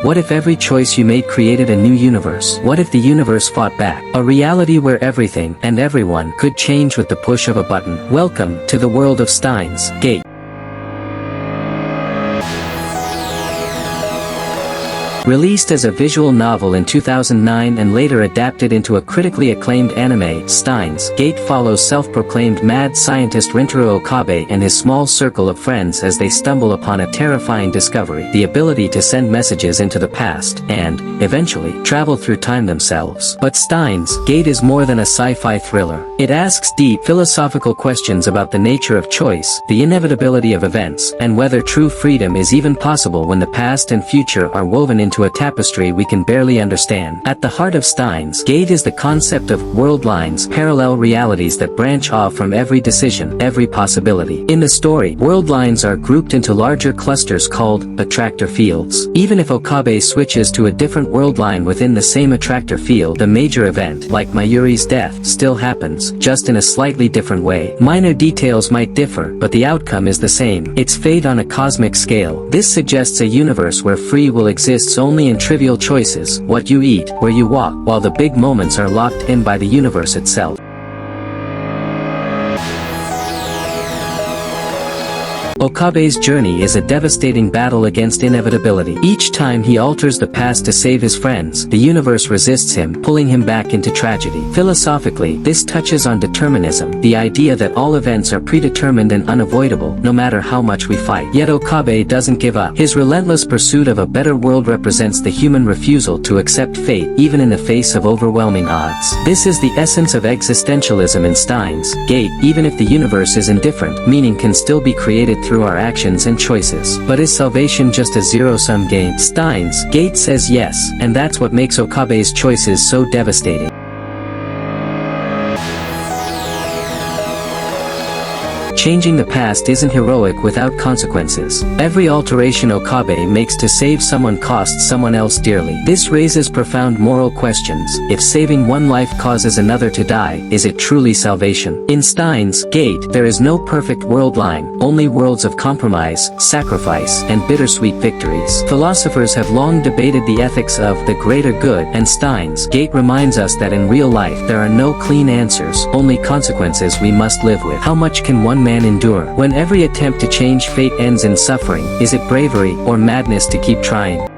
What if every choice you made created a new universe? What if the universe fought back? A reality where everything and everyone could change with the push of a button. Welcome to the world of Steins Gate. Released as a visual novel in 2009 and later adapted into a critically acclaimed anime, Steins Gate follows self-proclaimed mad scientist Rintaro Okabe and his small circle of friends as they stumble upon a terrifying discovery: the ability to send messages into the past and, eventually, travel through time themselves. But Steins Gate is more than a sci-fi thriller. It asks deep philosophical questions about the nature of choice, the inevitability of events, and whether true freedom is even possible when the past and future are woven into a tapestry we can barely understand. At the heart of Steins Gate is the concept of world lines, parallel realities that branch off from every decision, every possibility. In the story, world lines are grouped into larger clusters called attractor fields. Even if Okabe switches to a different world line within the same attractor field, the major event, like Mayuri's death, still happens, just in a slightly different way. Minor details might differ, but the outcome is the same. It's fate on a cosmic scale. This suggests a universe where free will exists only in trivial choices, what you eat, where you walk, while the big moments are locked in by the universe itself. Okabe's journey is a devastating battle against inevitability. Each time he alters the past to save his friends, the universe resists him, pulling him back into tragedy. Philosophically, this touches on determinism, the idea that all events are predetermined and unavoidable, no matter how much we fight. Yet Okabe doesn't give up. His relentless pursuit of a better world represents the human refusal to accept fate, even in the face of overwhelming odds. This is the essence of existentialism in Steins Gate. Even if the universe is indifferent, meaning can still be created through our actions and choices. But is salvation just a zero-sum game? Steins Gate says yes, and that's what makes Okabe's choices so devastating. Changing the past isn't heroic without consequences. Every alteration Okabe makes to save someone costs someone else dearly. This raises profound moral questions. If saving one life causes another to die, is it truly salvation? In Steins Gate, there is no perfect world line, only worlds of compromise, sacrifice, and bittersweet victories. Philosophers have long debated the ethics of the greater good, and Steins Gate reminds us that in real life there are no clean answers, only consequences we must live with. How much can one man endure when every attempt to change fate ends in suffering? Is it bravery or madness to keep trying?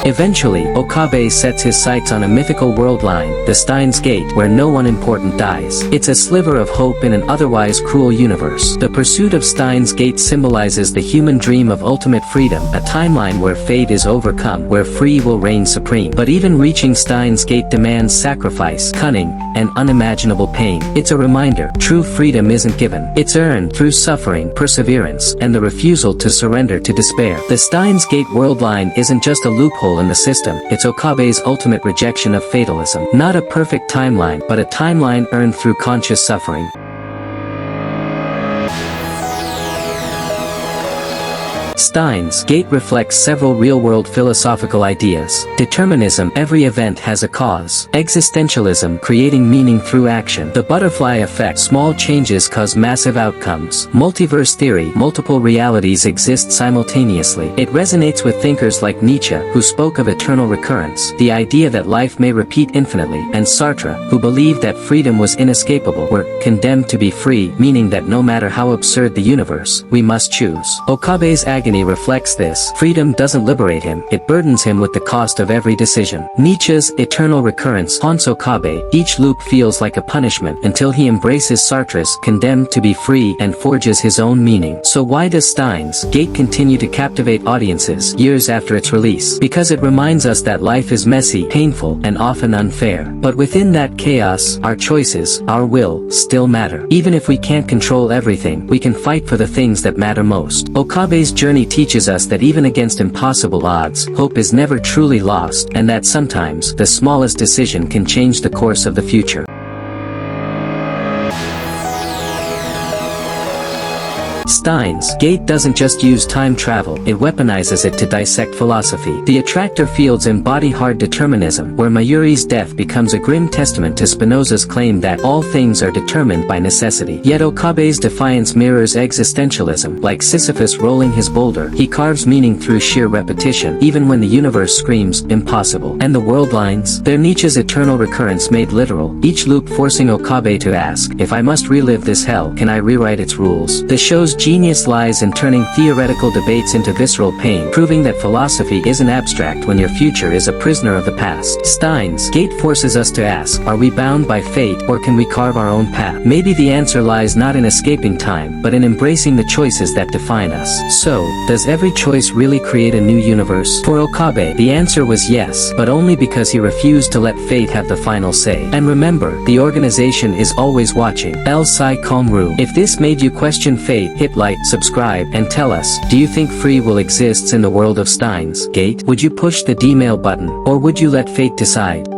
Eventually, Okabe sets his sights on a mythical world line, the Steins Gate, where no one important dies. It's a sliver of hope in an otherwise cruel universe. The pursuit of Steins Gate symbolizes the human dream of ultimate freedom, a timeline where fate is overcome, where free will reign supreme. But even reaching Steins Gate demands sacrifice, cunning, and unimaginable pain. It's a reminder, true freedom isn't given. It's earned through suffering, perseverance, and the refusal to surrender to despair. The Steins Gate world line isn't just a loophole in the system, it's Okabe's ultimate rejection of fatalism. Not a perfect timeline, but a timeline earned through conscious suffering. Steins Gate reflects several real-world philosophical ideas. Determinism, every event has a cause. Existentialism, creating meaning through action. The butterfly effect, small changes cause massive outcomes. Multiverse theory, multiple realities exist simultaneously. It resonates with thinkers like Nietzsche, who spoke of eternal recurrence, the idea that life may repeat infinitely, and Sartre, who believed that freedom was inescapable. We're condemned to be free, meaning that no matter how absurd the universe, we must choose. Okabe's agony reflects this. Freedom doesn't liberate him, it burdens him with the cost of every decision. Nietzsche's eternal recurrence haunts Okabe. Each loop feels like a punishment until he embraces Sartre's condemned to be free and forges his own meaning. So why does Steins Gate continue to captivate audiences years after its release? Because it reminds us that life is messy, painful, and often unfair. But within that chaos, our choices, our will, still matter. Even if we can't control everything, we can fight for the things that matter most. Okabe's journey teaches us that even against impossible odds, hope is never truly lost, and that sometimes, the smallest decision can change the course of the future. Steins Gate doesn't just use time travel, it weaponizes it to dissect philosophy. The attractor fields embody hard determinism, where Mayuri's death becomes a grim testament to Spinoza's claim that all things are determined by necessity. Yet Okabe's defiance mirrors existentialism. Like Sisyphus rolling his boulder, he carves meaning through sheer repetition, even when the universe screams, impossible. And the world lines? They're Nietzsche's eternal recurrence made literal, each loop forcing Okabe to ask, if I must relive this hell, can I rewrite its rules? The show's genius lies in turning theoretical debates into visceral pain, proving that philosophy isn't abstract when your future is a prisoner of the past. Steins Gate forces us to ask, are we bound by fate, or can we carve our own path? Maybe the answer lies not in escaping time, but in embracing the choices that define us. So, does every choice really create a new universe? For Okabe, the answer was yes, but only because he refused to let fate have the final say. And remember, the organization is always watching. El Sai Komru. If this made you question fate, hit like, subscribe, and tell us, do you think free will exists in the world of Steins Gate? Would you push the D-mail button, or would you let fate decide?